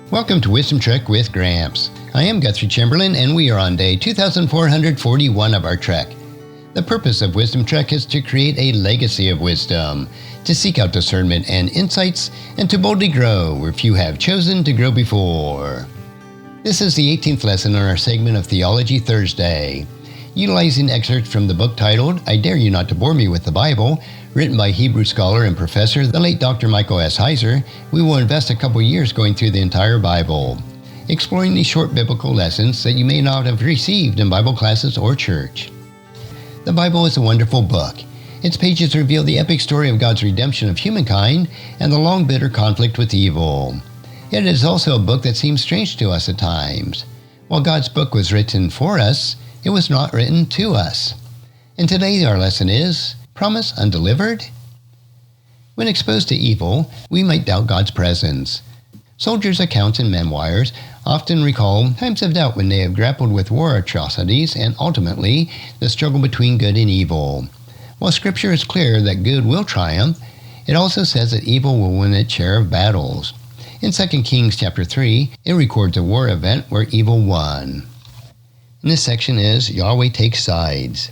Welcome to Wisdom Trek with Gramps. I am Guthrie Chamberlain, and we are on day 2441 of our trek. The purpose of Wisdom Trek is to create a legacy of wisdom, to seek out discernment and insights, and to boldly grow where few have chosen to grow before. This is the 18th lesson in our segment of Theology Thursday. Utilizing excerpts from the book titled, I Dare You Not to Bore Me with the Bible, written by Hebrew scholar and professor, the late Dr. Michael S Heiser, we will invest a couple years going through the entire Bible, exploring these short biblical lessons that you may not have received in Bible classes or church. The Bible is a wonderful book. Its pages reveal the epic story of God's redemption of humankind and the long bitter conflict with evil. Yet it is also a book that seems strange to us at times. While God's book was written for us, it was not written to us. And today our lesson is, Promise Undelivered? When exposed to evil, we might doubt God's presence. Soldiers' accounts and memoirs often recall times of doubt when they have grappled with war atrocities and ultimately the struggle between good and evil. While Scripture is clear that good will triumph, it also says that evil will win its share of battles. In 2 Kings chapter 3, it records a war event where evil won. And this section is Yahweh Takes Sides.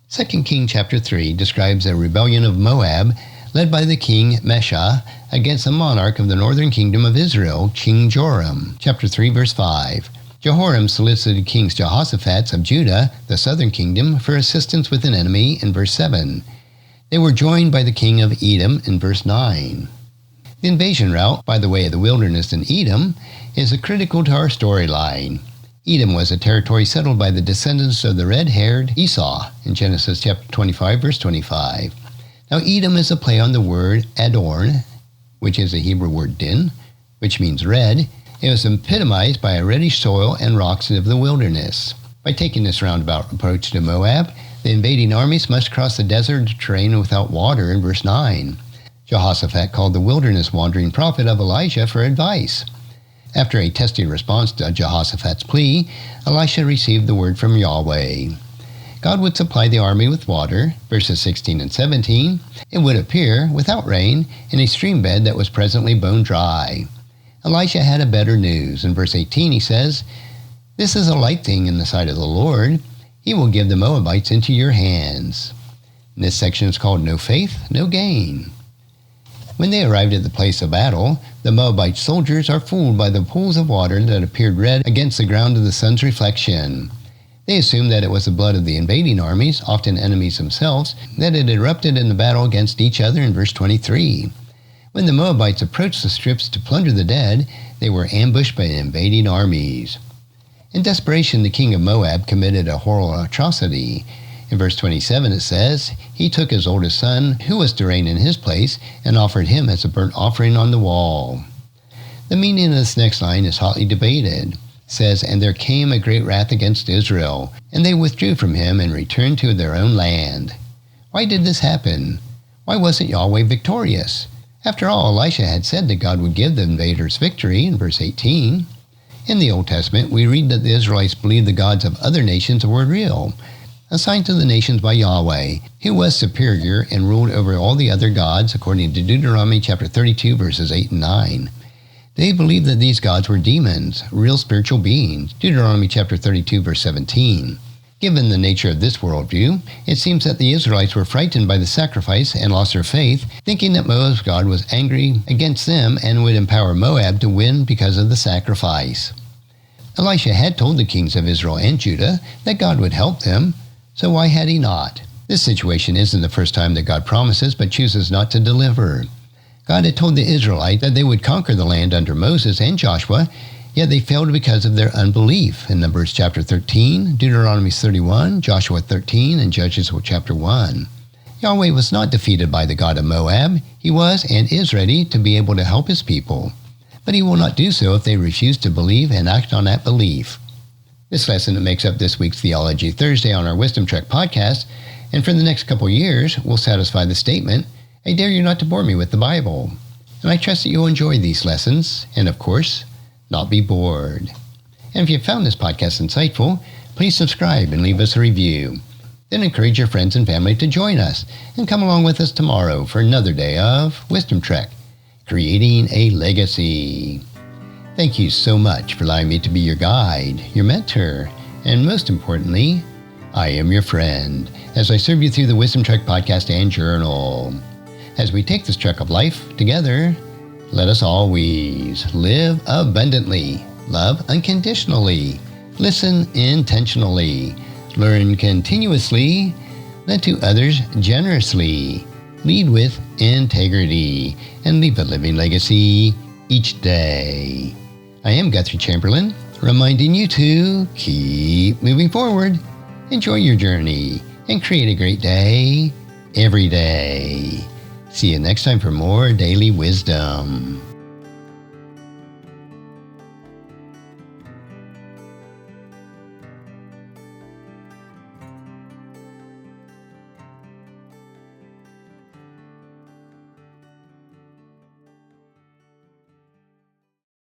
2 Kings chapter 3 describes a rebellion of Moab led by the king Mesha against the monarch of the northern kingdom of Israel, King Joram. Chapter 3 verse 5. Jehoram solicited King Jehoshaphat of Judah, the southern kingdom, for assistance with an enemy in verse 7. They were joined by the king of Edom in verse 9. The invasion route by the way of the wilderness in Edom is critical to our storyline. Edom was a territory settled by the descendants of the red-haired Esau in Genesis chapter 25, verse 25. Now Edom is a play on the word Adorn, which is a Hebrew word din, which means red. It was epitomized by a reddish soil and rocks of the wilderness. By taking this roundabout approach to Moab, the invading armies must cross the desert terrain without water in verse 9. Jehoshaphat called the wilderness wandering prophet of Elijah for advice. After a testy response to Jehoshaphat's plea, Elisha received the word from Yahweh. God would supply the army with water, verses 16 and 17. It would appear, without rain, in a stream bed that was presently bone dry. Elisha had a better news. In verse 18 he says, This is a light thing in the sight of the Lord. He will give the Moabites into your hands. And this section is called No Faith, No Gain. When they arrived at the place of battle, the Moabite soldiers are fooled by the pools of water that appeared red against the ground of the sun's reflection. They assumed that it was the blood of the invading armies, often enemies themselves, that had erupted in the battle against each other in verse 23. When the Moabites approached the strips to plunder the dead, they were ambushed by invading armies. In desperation, the king of Moab committed a horrible atrocity. In verse 27 it says, He took his oldest son, who was to reign in his place, and offered him as a burnt offering on the wall. The meaning of this next line is hotly debated. It says, And there came a great wrath against Israel, and they withdrew from him and returned to their own land. Why did this happen? Why wasn't Yahweh victorious? After all, Elisha had said that God would give the invaders victory in verse 18. In the Old Testament, we read that the Israelites believed the gods of other nations were real, assigned to the nations by Yahweh, who was superior and ruled over all the other gods, according to Deuteronomy chapter 32, verses 8 and 9. They believed that these gods were demons, real spiritual beings, Deuteronomy chapter 32, verse 17. Given the nature of this worldview, it seems that the Israelites were frightened by the sacrifice and lost their faith, thinking that Moab's God was angry against them and would empower Moab to win because of the sacrifice. Elisha had told the kings of Israel and Judah that God would help them, so why had he not? This situation isn't the first time that God promises but chooses not to deliver. God had told the Israelites that they would conquer the land under Moses and Joshua, yet they failed because of their unbelief in Numbers chapter 13, Deuteronomy 31, Joshua 13, and Judges chapter 1. Yahweh was not defeated by the god of Moab. He was and is ready to be able to help his people. But he will not do so if they refuse to believe and act on that belief. This lesson makes up this week's Theology Thursday on our Wisdom Trek podcast, and for the next couple years will satisfy the statement, I dare you not to bore me with the Bible. And I trust that you'll enjoy these lessons, and of course, not be bored. And if you found this podcast insightful, please subscribe and leave us a review. Then encourage your friends and family to join us, and come along with us tomorrow for another day of Wisdom Trek, creating a legacy. Thank you so much for allowing me to be your guide, your mentor, and most importantly, I am your friend as I serve you through the Wisdom-Trek podcast and journal. As we take this trek of life together, let us always live abundantly, love unconditionally, listen intentionally, learn continuously, lend to others generously, lead with integrity, and leave a living legacy each day. I am Guthrie Chamberlain, reminding you to keep moving forward, enjoy your journey, and create a great day every day. See you next time for more daily wisdom.